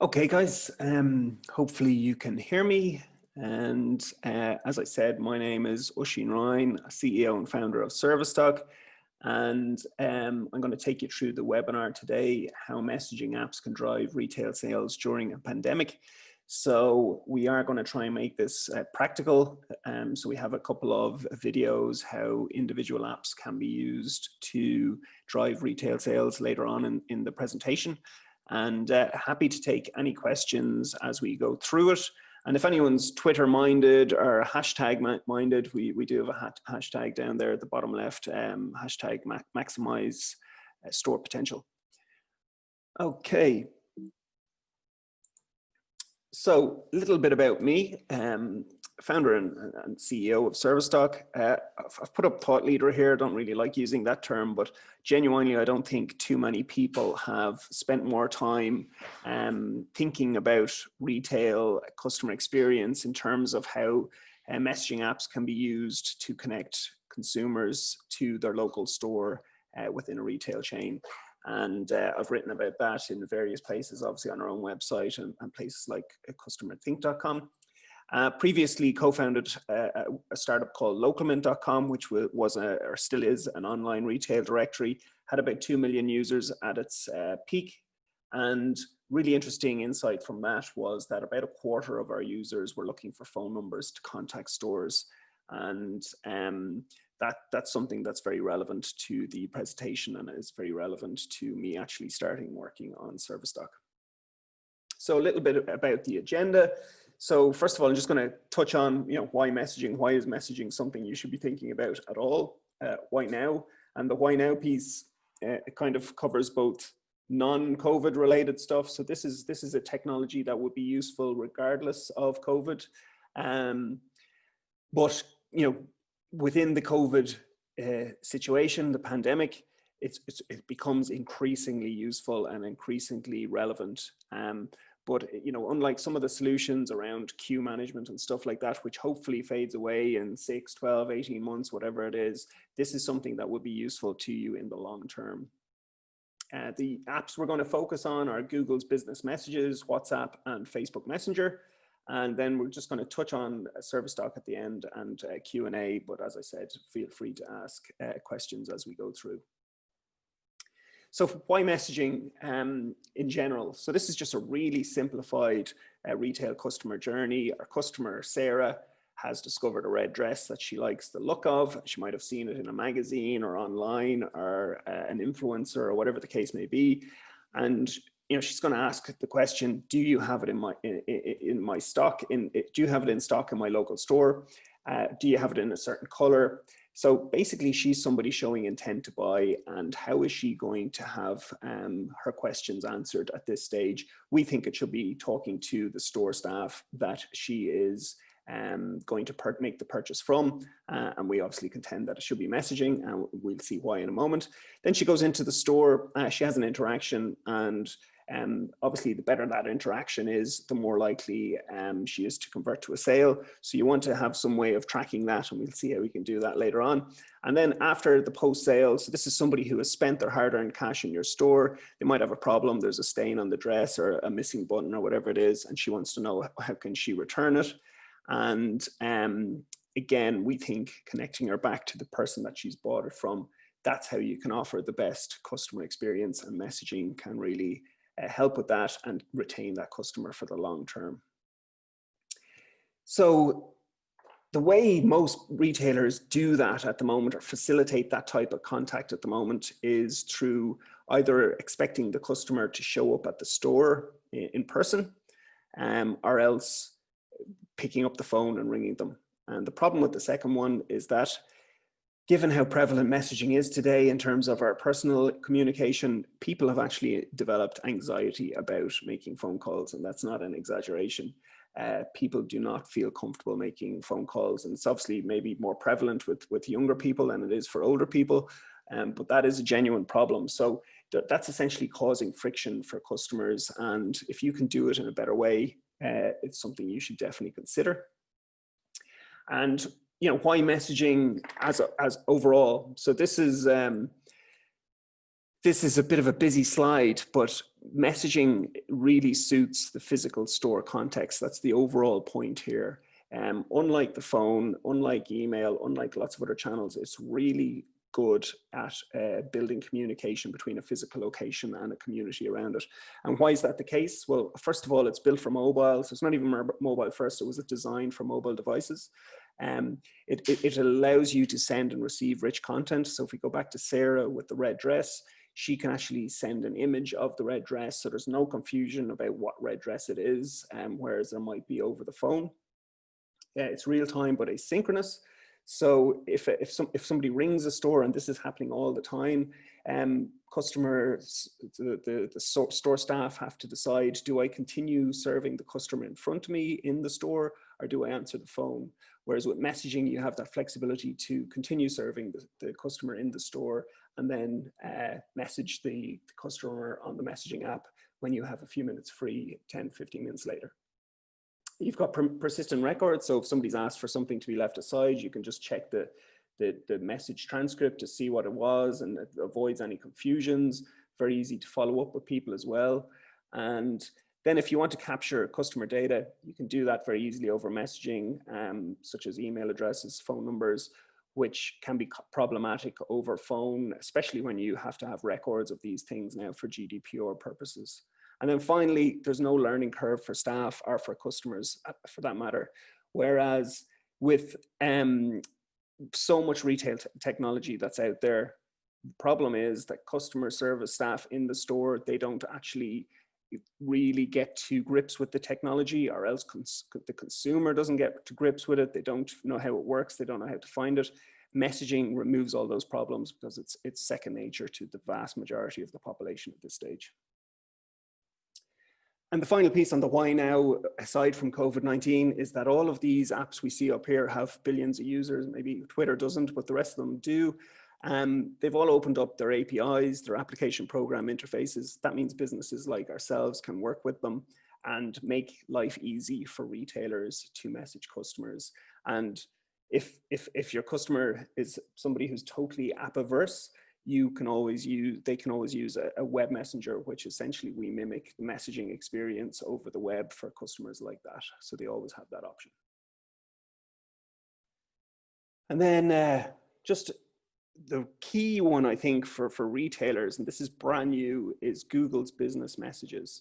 Okay, guys, hopefully you can hear me. And as I said, my name is Oisin Ryan, CEO and founder of ServiceDock. And I'm going to take you through the webinar today, how messaging apps can drive retail sales during a pandemic. So we are going to try and make this practical. So we have a couple of videos, how individual apps can be used to drive retail sales later on in the presentation. And happy to take any questions as we go through it. And if anyone's Twitter minded or hashtag minded, we do have a hashtag down there at the bottom left, hashtag maximize store potential. Okay. So a little bit about me, founder and CEO of ServiceDock. I've put up thought leader here. I don't really like using that term, but genuinely, I don't think too many people have spent more time thinking about retail customer experience in terms of how messaging apps can be used to connect consumers to their local store within a retail chain. And I've written about that in various places, obviously on our own website and places like customerthink.com. Previously co-founded a startup called localmint.com, which was or still is an online retail directory, had about 2 million users at its peak. And really interesting insight from that was that about a quarter of our users were looking for phone numbers to contact stores. And that's something that's very relevant to the presentation and is very relevant to me actually starting working on ServiceDock. So a little bit about the agenda. So first of all, I'm just going to touch on, why messaging? Why is messaging something you should be thinking about at all? Why now? And the why now piece, it kind of covers both non-COVID related stuff. So this is a technology that would be useful regardless of COVID. But within the COVID situation, the pandemic, it becomes increasingly useful and increasingly relevant. But unlike some of the solutions around queue management and stuff like that, which hopefully fades away in 6, 12, 18 months, whatever it is, this is something that would be useful to you in the long term. The apps we're going to focus on are Google's Business Messages, WhatsApp, and Facebook Messenger. And then we're just going to touch on ServiceDock at the end and Q&A. But as I said, feel free to ask questions as we go through. So why messaging in general? So this is just a really simplified retail customer journey. Our customer, Sarah, has discovered a red dress that she likes the look of. She might have seen it in a magazine or online or an influencer or whatever the case may be. And she's going to ask the question, do you have it in my stock? Do you have it in stock in my local store? Do you have it in a certain color? So basically, she's somebody showing intent to buy, and how is she going to have her questions answered at this stage? We think it should be talking to the store staff that she is going to make the purchase from, and we obviously contend that it should be messaging, and we'll see why in a moment. Then she goes into the store, she has an interaction, and obviously the better that interaction is, the more likely she is to convert to a sale. So you want to have some way of tracking that, and we'll see how we can do that later on. And then after the post-sale, so this is somebody who has spent their hard-earned cash in your store. They might have a problem, there's a stain on the dress or a missing button or whatever it is, and she wants to know how can she return it. And again, we think connecting her back to the person that she's bought it from, that's how you can offer the best customer experience, and messaging can really help with that and retain that customer for the long term. So the way most retailers do that at the moment, or facilitate that type of contact at the moment, is through either expecting the customer to show up at the store in person, or else picking up the phone and ringing them. And the problem with the second one is that given how prevalent messaging is today in terms of our personal communication, people have actually developed anxiety about making phone calls, and that's not an exaggeration. People do not feel comfortable making phone calls, and it's obviously maybe more prevalent with younger people than it is for older people, but that is a genuine problem. So that's essentially causing friction for customers, and if you can do it in a better way, it's something you should definitely consider. And why messaging as overall? So this is a bit of a busy slide, but messaging really suits the physical store context. That's the overall point here. Unlike the phone, unlike email, unlike lots of other channels, it's really good at building communication between a physical location and a community around it. And why is that the case? Well, first of all, it's built for mobile, so it's not even mobile first. It was designed for mobile devices. It allows you to send and receive rich content. So if we go back to Sarah with the red dress, she can actually send an image of the red dress, so there's no confusion about what red dress it is, whereas there might be over the phone. It's real time but asynchronous. So if somebody rings a store, and this is happening all the time, customers, the store staff have to decide, do I continue serving the customer in front of me in the store, or do I answer the phone? Whereas with messaging, you have that flexibility to continue serving the customer in the store and then message the customer on the messaging app when you have a few minutes free, 10, 15 minutes later. You've got persistent records, so if somebody's asked for something to be left aside, you can just check the message transcript to see what it was, and it avoids any confusions. Very easy to follow up with people as well. And then if you want to capture customer data, you can do that very easily over messaging, such as email addresses, phone numbers, which can be problematic over phone, especially when you have to have records of these things now for GDPR purposes. And then finally, there's no learning curve for staff or for customers for that matter. Whereas with so much retail technology that's out there, the problem is that customer service staff in the store, they don't actually really get to grips with the technology, or else the consumer doesn't get to grips with it. They don't know how it works. They don't know how to find it. Messaging removes all those problems because it's second nature to the vast majority of the population at this stage. And the final piece on the why now, aside from COVID-19, is that all of these apps we see up here have billions of users. Maybe Twitter doesn't, but the rest of them do. They've all opened up their APIs, their application program interfaces. That means businesses like ourselves can work with them and make life easy for retailers to message customers. And if your customer is somebody who's totally app averse, they can always use a web messenger, which essentially we mimic the messaging experience over the web for customers like that. So they always have that option. And then just the key one, I think, for retailers, and this is brand new, is Google's business messages.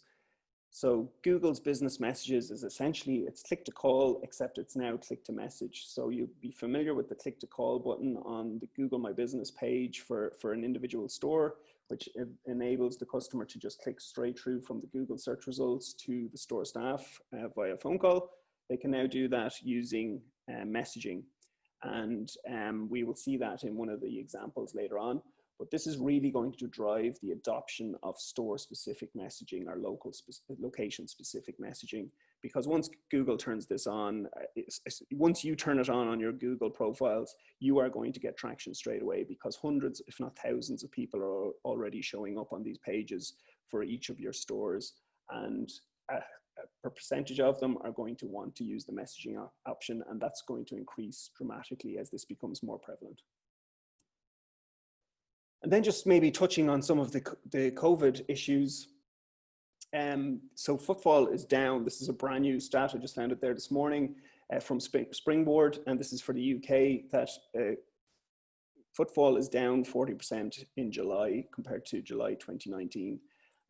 So Google's business messages is essentially, it's click to call, except it's now click to message. So you'll be familiar with the click to call button on the Google My Business page for an individual store, which enables the customer to just click straight through from the Google search results to the store staff via phone call. They can now do that using messaging. And we will see that in one of the examples later on. But this is really going to drive the adoption of store-specific messaging or location-specific messaging, because once Google turns this on, once you turn it on your Google profiles, you are going to get traction straight away, because hundreds, if not thousands of people are already showing up on these pages for each of your stores, and a percentage of them are going to want to use the messaging option, and that's going to increase dramatically as this becomes more prevalent. And then just maybe touching on some of the COVID issues. So footfall is down. This is a brand new stat. I just found it there this morning from Springboard, and this is for the UK, that footfall is down 40% in July compared to July 2019.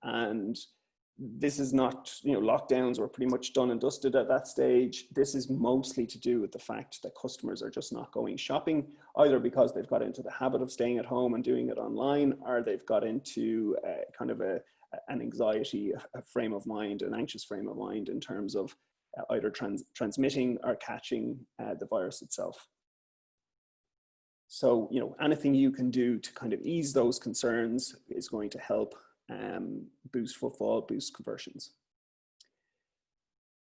And this is not, lockdowns were pretty much done and dusted at that stage. This is mostly to do with the fact that customers are just not going shopping, either because they've got into the habit of staying at home and doing it online, or they've got into kind of an anxiety frame of mind, an anxious frame of mind in terms of either transmitting or catching the virus itself. So, anything you can do to kind of ease those concerns is going to help boost footfall, boost conversions.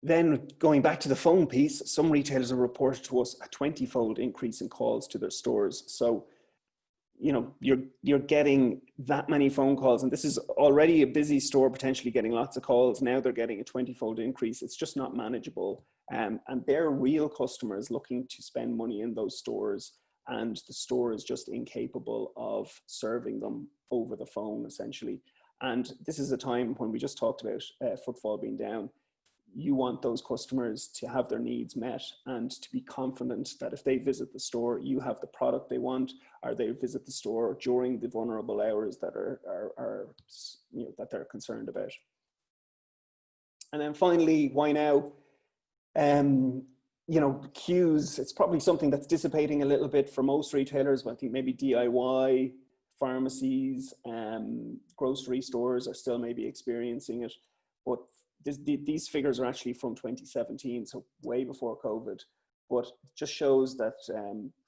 Then going back to the phone piece, some retailers have reported to us a 20-fold increase in calls to their stores. So, you're getting that many phone calls, and this is already a busy store potentially getting lots of calls. Now they're getting a 20-fold increase. It's just not manageable. And they're real customers looking to spend money in those stores, and the store is just incapable of serving them over the phone, essentially. And this is a time when we just talked about footfall being down. You want those customers to have their needs met and to be confident that if they visit the store, you have the product they want, or they visit the store during the vulnerable hours that that they're concerned about. And then finally, why now? Queues, it's probably something that's dissipating a little bit for most retailers, but I think maybe DIY, pharmacies, grocery stores are still maybe experiencing it. But these figures are actually from 2017, so way before COVID, but it just shows that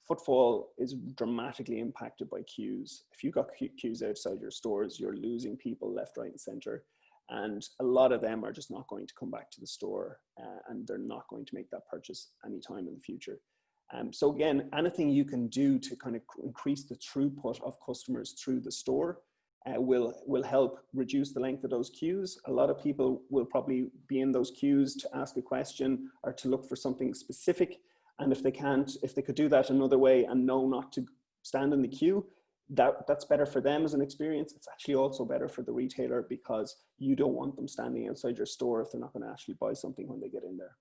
footfall is dramatically impacted by queues. If you've got queues outside your stores, you're losing people left, right, and center. And a lot of them are just not going to come back to the store, and they're not going to make that purchase anytime in the future. So again, anything you can do to kind of increase the throughput of customers through the store will help reduce the length of those queues. A lot of people will probably be in those queues to ask a question or to look for something specific. And if they could do that another way and know not to stand in the queue, that's better for them as an experience. It's actually also better for the retailer, because you don't want them standing outside your store if they're not going to actually buy something when they get in there.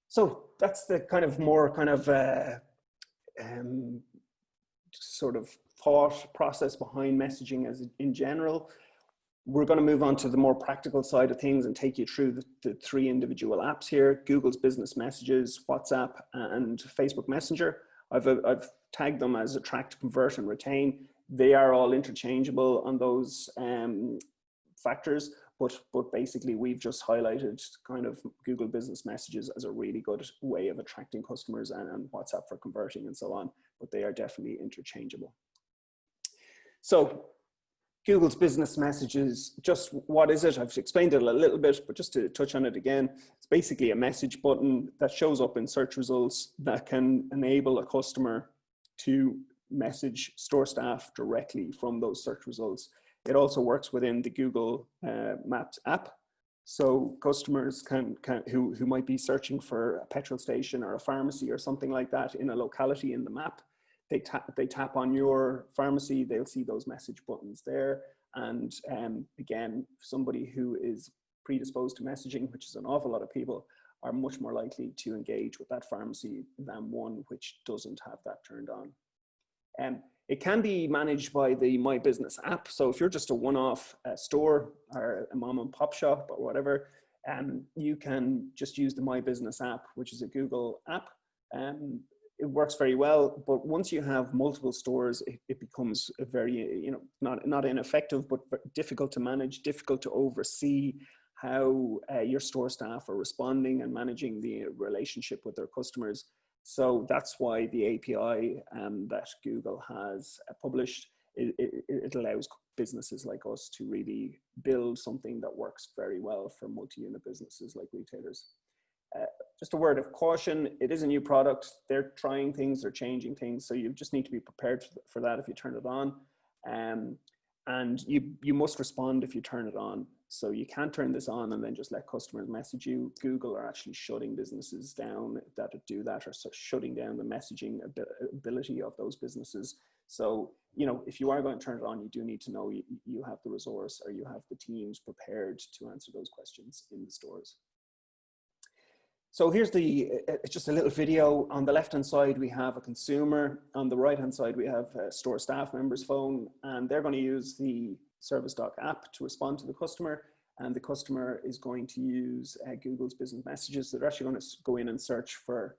So that's the kind of more kind of sort of thought process behind messaging as in general. We're going to move on to the more practical side of things and take you through the three individual apps here: Google's Business Messages, WhatsApp, and Facebook Messenger. I've tagged them as attract, convert, and retain. They are all interchangeable on those factors, but basically we've just highlighted kind of Google Business Messages as a really good way of attracting customers, and WhatsApp for converting and so on, but they are definitely interchangeable. So Google's Business Messages, just what is it? I've explained it a little bit, but just to touch on it again, it's basically a message button that shows up in search results that can enable a customer to message store staff directly from those search results. It also works within the Google Maps app. So customers who might be searching for a petrol station or a pharmacy or something like that in a locality in the map, they tap on your pharmacy, they'll see those message buttons there. And again, somebody who is predisposed to messaging, which is an awful lot of people, are much more likely to engage with that pharmacy than one which doesn't have that turned on. It can be managed by the My Business app. So if you're just a one-off store or a mom and pop shop or whatever, you can just use the My Business app, which is a Google app. It works very well, but once you have multiple stores, it becomes a very, not ineffective, but difficult to manage, difficult to oversee how your store staff are responding and managing the relationship with their customers. So that's why the API that Google has published, it allows businesses like us to really build something that works very well for multi-unit businesses like retailers. Just a word of caution, it is a new product. They're trying things, they're changing things. So you just need to be prepared for that if you turn it on. And you must respond if you turn it on. So you can't turn this on and then just let customers message you. Google are actually shutting businesses down that do that, or shutting down the messaging ability of those businesses. So, if you are going to turn it on, you do need to know you have the resource, or you have the teams prepared to answer those questions in the stores. So here's just a little video. On the left-hand side, we have a consumer. On the right-hand side, we have a store staff member's phone, and they're going to use the ServiceDock app to respond to the customer. And the customer is going to use Google's Business Messages. So they're actually going to go in and search for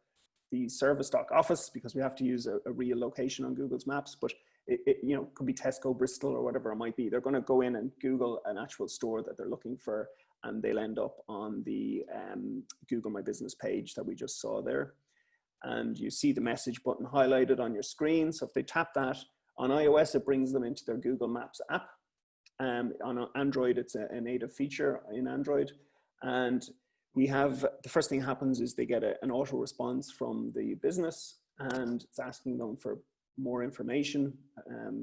the ServiceDock office, because we have to use a real location on Google's Maps, but it could be Tesco, Bristol, or whatever it might be. They're going to go in and Google an actual store that they're looking for, and they'll end up on the Google My Business page that we just saw there. And you see the message button highlighted on your screen. So if they tap that, on iOS, it brings them into their Google Maps app. On Android, it's a native feature in Android. And we have, the first thing happens is they get an auto response from the business, and it's asking them for more information,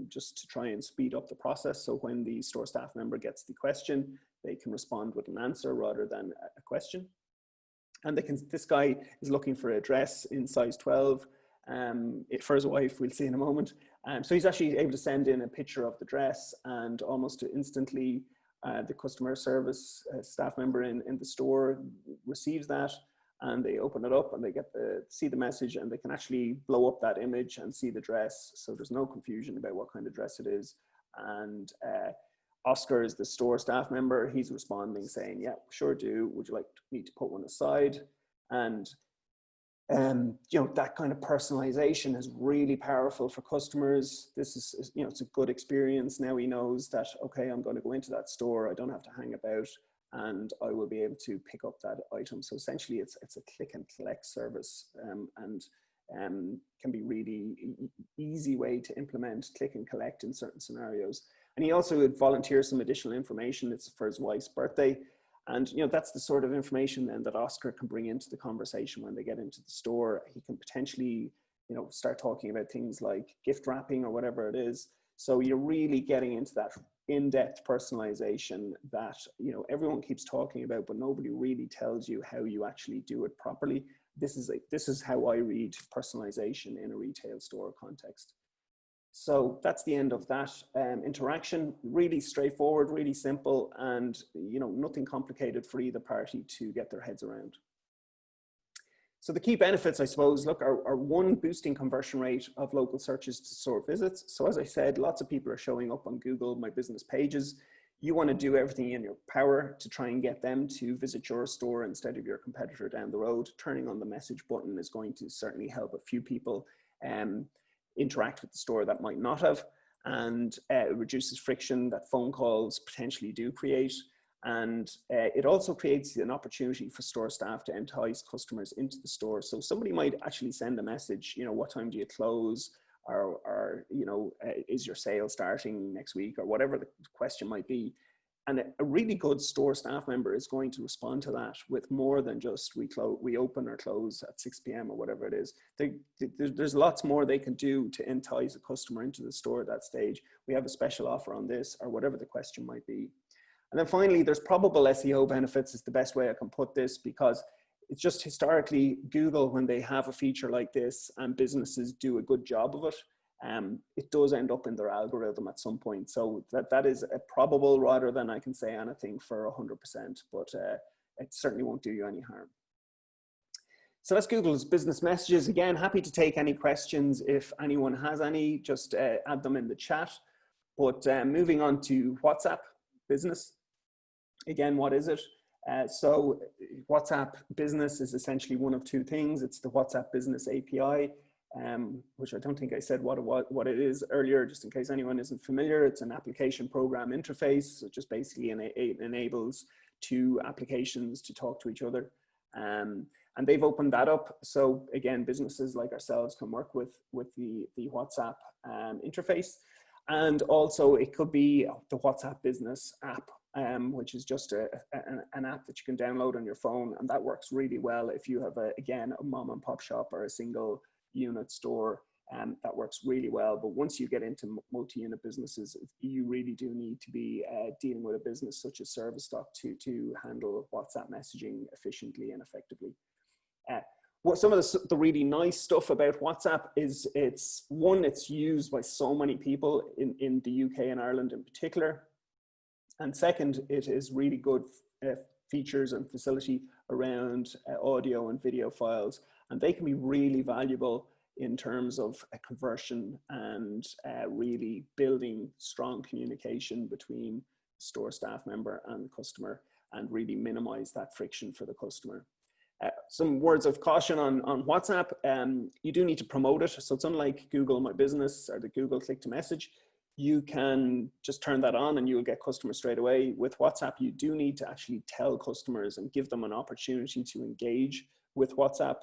just to try and speed up the process. So when the store staff member gets the question, they can respond with an answer rather than a question. And this guy is looking for a dress in size 12 for his wife, we'll see in a moment. So he's actually able to send in a picture of the dress, and almost instantly the customer service staff member in the store receives that, and they open it up and they get see the message, and they can actually blow up that image and see the dress. So there's no confusion about what kind of dress it is. And Oscar is the store staff member. He's responding saying, yeah, sure do. Would you like me to put one aside? And you know, that kind of personalization is really powerful for customers. This is, you know, it's a good experience. Now he knows that, okay, I'm going to go into that store. I don't have to hang about, and I will be able to pick up that item. So essentially it's a click and collect service, and can be really easy way to implement click and collect in certain scenarios. And he also volunteers some additional information. It's for his wife's birthday. And, you know, that's the sort of information then that Oscar can bring into the conversation when they get into the store. He can potentially, you know, start talking about things like gift wrapping or whatever it is. So you're really getting into that in-depth personalization that, you know, everyone keeps talking about, but nobody really tells you how you actually do it properly. This is how I read personalization in a retail store context. So that's the end of that interaction. Really straightforward, really simple, and, you know, nothing complicated for either party to get their heads around. So the key benefits, I suppose, look, are one, boosting conversion rate of local searches to store visits. So as I said, lots of people are showing up on Google My Business pages. You want to do everything in your power to try and get them to visit your store instead of your competitor down the road. Turning on the message button is going to certainly help a few people interact with the store that might not have, and it reduces friction that phone calls potentially do create. And it also creates an opportunity for store staff to entice customers into the store. So somebody might actually send a message, you know, what time do you close? Or you know, is your sale starting next week, or whatever the question might be. And a really good store staff member is going to respond to that with more than just we open or close at 6 p.m. or whatever it is. There's lots more they can do to entice a customer into the store at that stage. We have a special offer on this, or whatever the question might be. And then finally, there's probable SEO benefits is the best way I can put this, because it's just historically Google, when they have a feature like this and businesses do a good job of it, it does end up in their algorithm at some point. So that is a probable, rather than I can say anything for 100%, but it certainly won't do you any harm. So that's Google's business messages. Again, happy to take any questions. If anyone has any, just add them in the chat. But moving on to WhatsApp Business. Again, what is it? So WhatsApp Business is essentially one of two things. It's the WhatsApp Business API, which I don't think I said what it is earlier, just in case anyone isn't familiar. It's an application program interface. So it just basically enables two applications to talk to each other. And they've opened that up. So again, businesses like ourselves can work with the WhatsApp interface. And also it could be the WhatsApp Business app, which is just an app that you can download on your phone. And that works really well if you have, again, a mom and pop shop or a single unit store. That works really well. But once you get into multi-unit businesses, you really do need to be dealing with a business such as ServiceDock to handle WhatsApp messaging efficiently and effectively. What some of the really nice stuff about WhatsApp is it's used by so many people in the UK and Ireland in particular. And second, it is really good features and facility around audio and video files. And they can be really valuable in terms of a conversion and really building strong communication between store staff member and customer, and really minimize that friction for the customer. Some words of caution on WhatsApp. You do need to promote it. So it's unlike Google My Business or the Google Click to Message. You can just turn that on and you will get customers straight away. With WhatsApp, you do need to actually tell customers and give them an opportunity to engage with WhatsApp,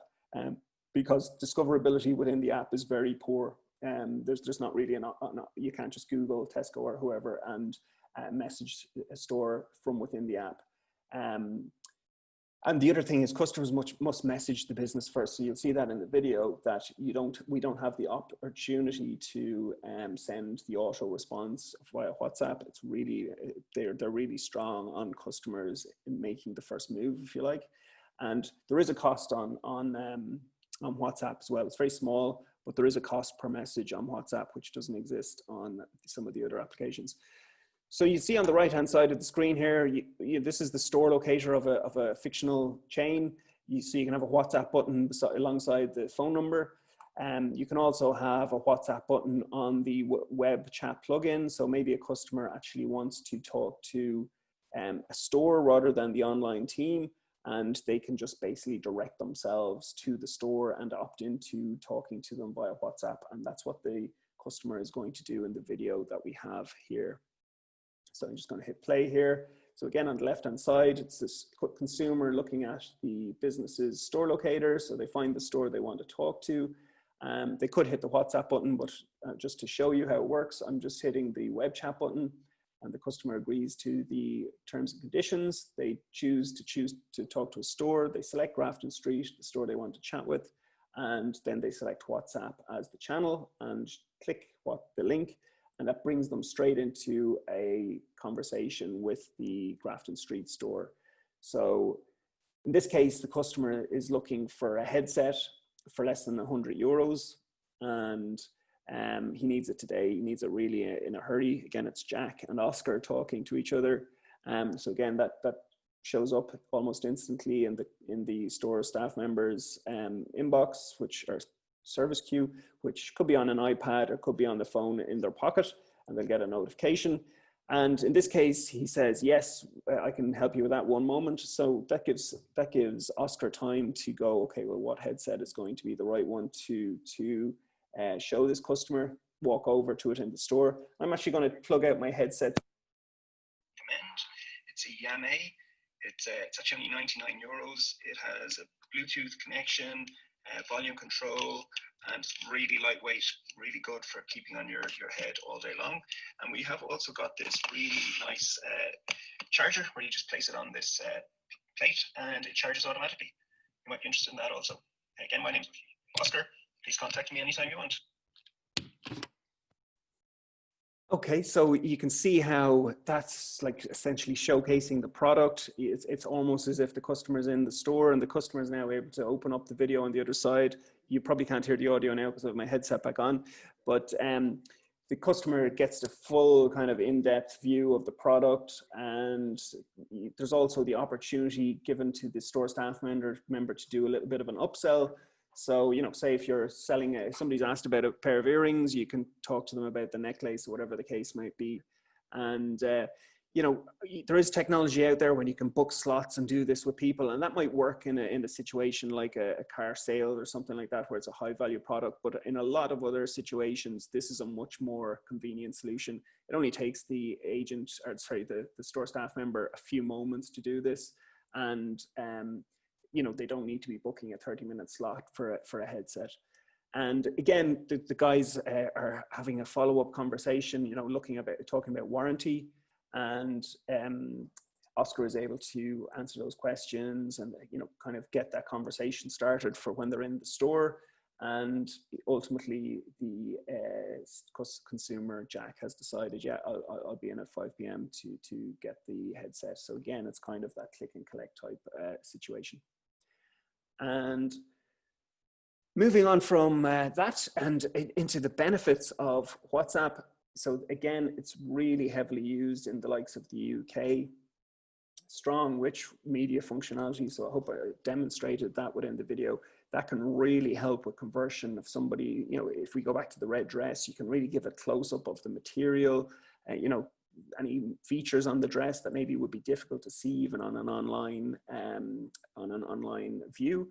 because discoverability within the app is very poor. There's not really you can't just Google Tesco or whoever and message a store from within the app. And the other thing is customers must message the business first. So you'll see that in the video that we don't have the opportunity to send the auto response via WhatsApp. It's really, they're really strong on customers in making the first move, if you like. And there is a cost on WhatsApp as well. It's very small, but there is a cost per message on WhatsApp, which doesn't exist on some of the other applications. So you see on the right-hand side of the screen here, this is the store locator of a fictional chain. So you can have a WhatsApp button alongside the phone number. You can also have a WhatsApp button on the web chat plugin. So maybe a customer actually wants to talk to a store rather than the online team, and they can just basically direct themselves to the store and opt into talking to them via WhatsApp. And that's what the customer is going to do in the video that we have here. So I'm just going to hit play here. So again, on the left-hand side, it's this consumer looking at the business's store locator. So they find the store they want to talk to. They could hit the WhatsApp button, but just to show you how it works, I'm just hitting the web chat button, and the customer agrees to the terms and conditions. They choose to talk to a store. They select Grafton Street, the store they want to chat with, and then they select WhatsApp as the channel and click the link, and that brings them straight into a conversation with the Grafton Street store. So in this case, the customer is looking for a headset for less than €100, and he needs it today. He needs it really in a hurry. Again, it's Jack and Oscar talking to each other. So again, that shows up almost instantly in the store staff members' inbox, which are service queue, which could be on an iPad or could be on the phone in their pocket, and they'll get a notification. And in this case, he says, yes, I can help you with that one moment. So that gives Oscar time to go, okay, well, what headset is going to be the right one to show this customer, walk over to it in the store. I'm actually going to plug out my headset. It's a Yamei. It's actually only €99. It has a Bluetooth connection, volume control, and it's really lightweight, really good for keeping on your head all day long. And we have also got this really nice charger where you just place it on this plate and it charges automatically. You might be interested in that also. Again, my name's Oscar. Please contact me anytime you want. Okay, so you can see how that's like essentially showcasing the product. It's almost as if the customer's in the store and the customer is now able to open up the video on the other side. You probably can't hear the audio now because I have my headset back on, but the customer gets the full kind of in-depth view of the product, and there's also the opportunity given to the store staff member to do a little bit of an upsell. So, you know, say if you're selling, somebody's asked about a pair of earrings, you can talk to them about the necklace or whatever the case might be. And, you know, there is technology out there when you can book slots and do this with people, and that might work in a situation like a car sale or something like that, where it's a high value product. But in a lot of other situations, this is a much more convenient solution. It only takes the agent, or sorry, the store staff member a few moments to do this. And, you know, they don't need to be booking a 30-minute slot for a headset. And again, the guys are having a follow-up conversation, you know, talking about warranty, and Oscar is able to answer those questions and, you know, kind of get that conversation started for when they're in the store. And ultimately, the consumer, Jack, has decided, yeah, I'll be in at 5 p.m. to get the headset. So again, it's kind of that click and collect type situation. And moving on from that and into the benefits of WhatsApp. So again, it's really heavily used in the likes of the UK. Strong, rich media functionality. So I hope I demonstrated that within the video. That can really help with conversion of somebody. You know, if we go back to the red dress, you can really give a close-up of the material, you know, any features on the dress that maybe would be difficult to see even on an online view.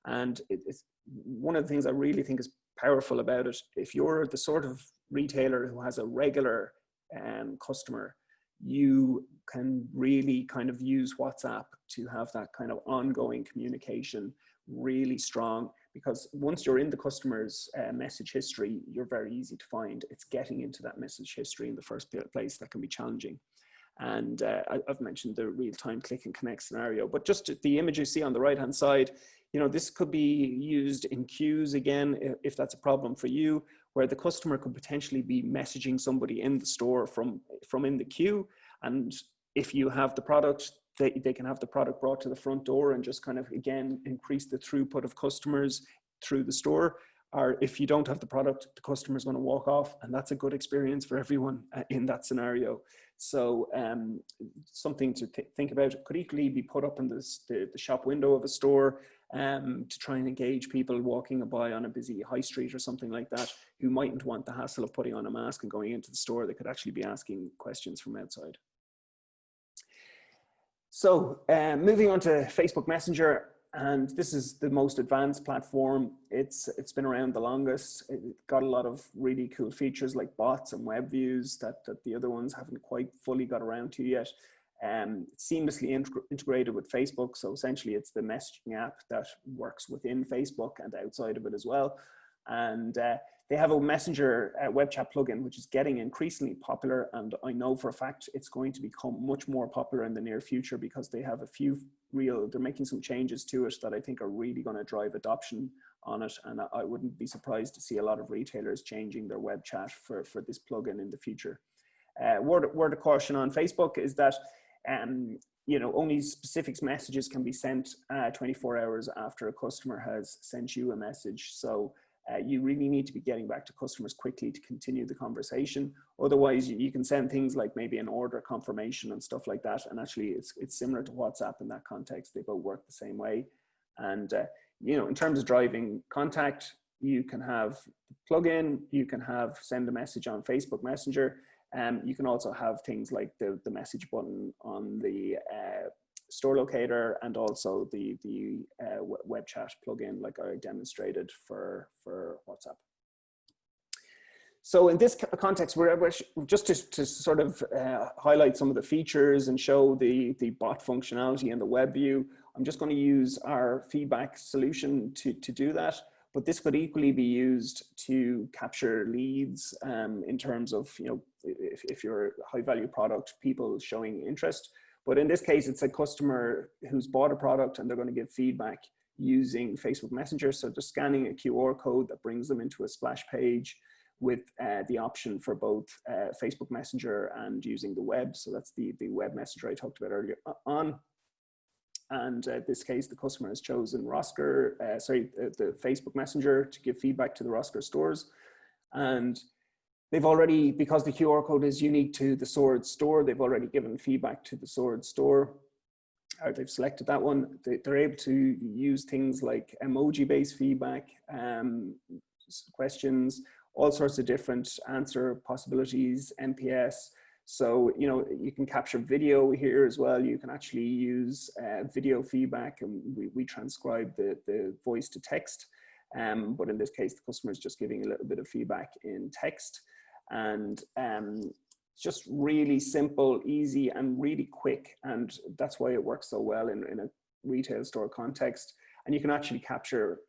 And it's one of the things I really think is powerful about it. If you're the sort of retailer who has a regular customer, you can really kind of use WhatsApp to have that kind of ongoing communication really strong, because once you're in the customer's message history, you're very easy to find. It's getting into that message history in the first place that can be challenging. And I've mentioned the real-time click and connect scenario, but just the image you see on the right-hand side, you know, this could be used in queues again, if that's a problem for you, where the customer could potentially be messaging somebody in the store from in the queue. And if you have the product, they can have the product brought to the front door and just kind of, again, increase the throughput of customers through the store. or if you don't have the product, the customer is going to walk off, and that's a good experience for everyone in that scenario. So something to think about. It could equally be put up in the shop window of a store to try and engage people walking by on a busy high street or something like that, who mightn't want the hassle of putting on a mask and going into the store. They could actually be asking questions from outside. So moving on to Facebook Messenger, and this is the most advanced platform. It's been around the longest. It got a lot of really cool features like bots and web views that the other ones haven't quite fully got around to yet. It's seamlessly integrated with Facebook. So essentially it's the messaging app that works within Facebook and outside of it as well. And they have a Messenger web chat plugin, which is getting increasingly popular. And I know for a fact it's going to become much more popular in the near future, because they have a few they're making some changes to it that I think are really going to drive adoption on it. And I wouldn't be surprised to see a lot of retailers changing their web chat for this plugin in the future. Word of caution on Facebook is that only specific messages can be sent 24 hours after a customer has sent you a message. So you really need to be getting back to customers quickly to continue the conversation. Otherwise, you can send things like maybe an order confirmation and stuff like that. And actually, it's similar to WhatsApp in that context. They both work the same way. And in terms of driving contact, you can have plugin, you can have send a message on Facebook Messenger. You can also have things like the message button on the store locator, and also the web chat plugin like I demonstrated for WhatsApp. So in this context, we're just to sort of highlight some of the features and show the bot functionality in the web view. I'm just going to use our feedback solution to do that. But this could equally be used to capture leads in terms of, if you're a high value product, people showing interest. But in this case, it's a customer who's bought a product and they're going to give feedback using Facebook Messenger. So just scanning a QR code that brings them into a splash page with the option for both Facebook Messenger and using the web. So that's the web messenger I talked about earlier on. And in this case, the customer has chosen the Facebook Messenger to give feedback to the Rosker stores. And they've already, because the QR code is unique to the Sword store, they've already given feedback to the Sword store, or they've selected that one. They're able to use things like emoji-based feedback, questions, all sorts of different answer possibilities, NPS. So, you can capture video here as well. You can actually use video feedback, and we transcribe the voice to text. But in this case, the customer is just giving a little bit of feedback in text. And just really simple, easy, and really quick. And that's why it works so well in a retail store context. And you can actually capture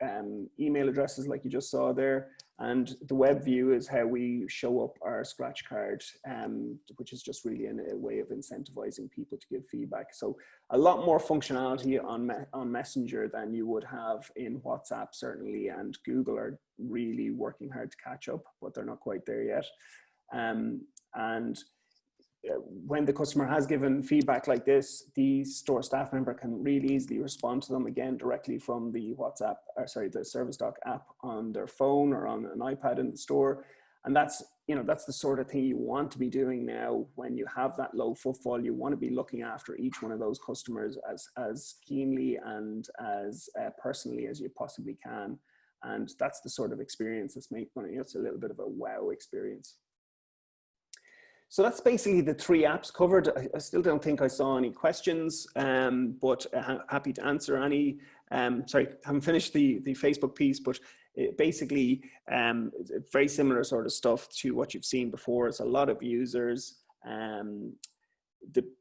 email addresses like you just saw there. And the web view is how we show up our scratch card, which is just really a way of incentivizing people to give feedback. So a lot more functionality on Messenger than you would have in WhatsApp, certainly. And Google are really working hard to catch up, but they're not quite there yet. When the customer has given feedback like this, the store staff member can really easily respond to them again directly from the the ServiceDock app on their phone or on an iPad in the store. And that's the sort of thing you want to be doing now when you have that low footfall. You want to be looking after each one of those customers as keenly and as personally as you possibly can. And that's the sort of experience that's it's a little bit of a wow experience. So that's basically the three apps covered. I still don't think I saw any questions, but happy to answer any. Sorry, I haven't finished the Facebook piece, but basically very similar sort of stuff to what you've seen before. It's a lot of users.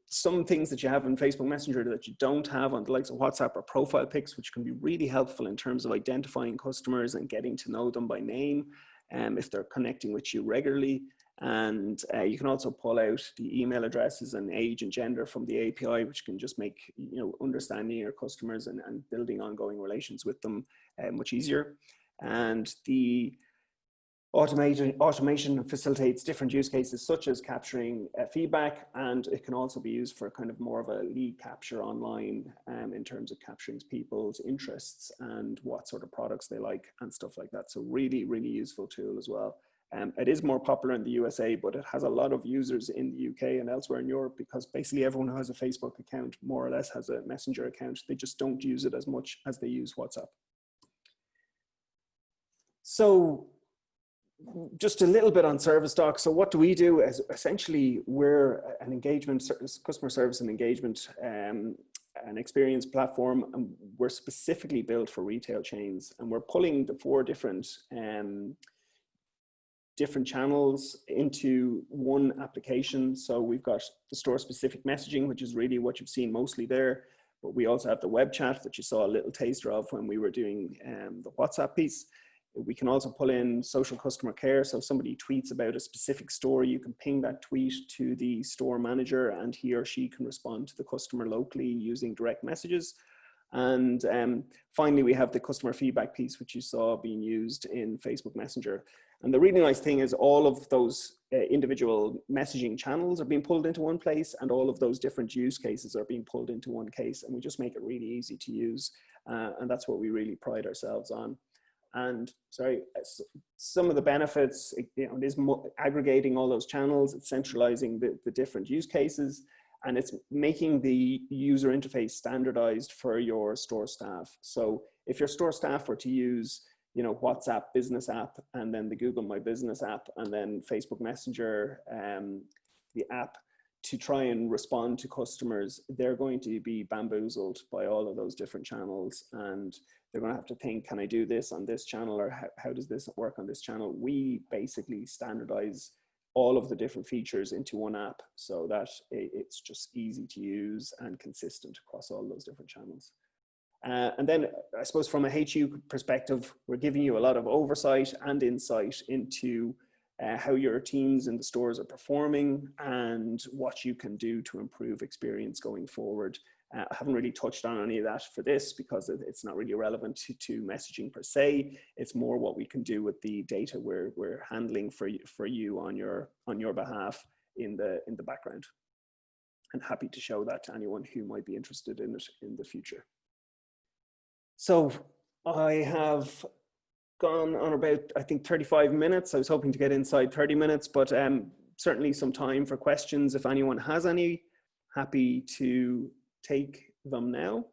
Some things that you have in Facebook Messenger that you don't have on the likes of WhatsApp are profile pics, which can be really helpful in terms of identifying customers and getting to know them by name if they're connecting with you regularly. And you can also pull out the email addresses and age and gender from the API, which can just make understanding your customers and building ongoing relations with them much easier. And the Automation facilitates different use cases such as capturing feedback, and it can also be used for kind of more of a lead capture online in terms of capturing people's interests and what sort of products they like and stuff like that. So really, really useful tool as well. It is more popular in the USA, but it has a lot of users in the UK and elsewhere in Europe, because basically everyone who has a Facebook account more or less has a Messenger account. They just don't use it as much as they use WhatsApp. So just a little bit on ServiceDock. So what do we do? As essentially, we're an engagement, customer service and engagement, an experience platform, and we're specifically built for retail chains. And we're pulling the 4 different channels into one application. So we've got the store-specific messaging, which is really what you've seen mostly there. But we also have the web chat that you saw a little taster of when we were doing the WhatsApp piece. We can also pull in social customer care. So if somebody tweets about a specific store, you can ping that tweet to the store manager and he or she can respond to the customer locally using direct messages. And finally, we have the customer feedback piece, which you saw being used in Facebook Messenger. And the really nice thing is all of those individual messaging channels are being pulled into one place, and all of those different use cases are being pulled into one case. And we just make it really easy to use. And that's what we really pride ourselves on. And sorry, some of the benefits, you know, it is aggregating all those channels, it's centralizing the different use cases, and it's making the user interface standardized for your store staff. So if your store staff were to use, you know, WhatsApp business app, and then the Google My Business app, and then Facebook Messenger, the app, to try and respond to customers, they're going to be bamboozled by all of those different channels, and they're going to have to think, can I do this on this channel, or how does this work on this channel? We basically standardize all of the different features into one app so that it's just easy to use and consistent across all those different channels. And then I suppose from a HU perspective, we're giving you a lot of oversight and insight into how your teams in the stores are performing and what you can do to improve experience going forward. I haven't really touched on any of that for this because it's not really relevant to messaging per se. It's more what we can do with the data we're handling for you on your behalf in the background. And happy to show that to anyone who might be interested in it in the future. So I have gone on about, I think, 35 minutes. I was hoping to get inside 30 minutes, but certainly some time for questions. If anyone has any, happy to take them now.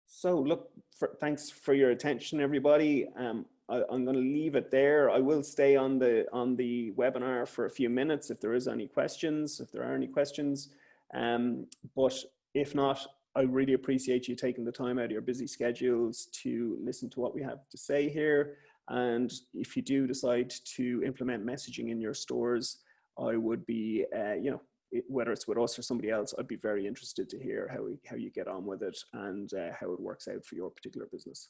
So look, thanks for your attention, everybody. I'm going to leave it there. I will stay on the webinar for a few minutes if there is any questions, if there are any questions. But if not, I really appreciate you taking the time out of your busy schedules to listen to what we have to say here. And if you do decide to implement messaging in your stores, I would be, you know, whether it's with us or somebody else, I'd be very interested to hear how you get on with it and how it works out for your particular business.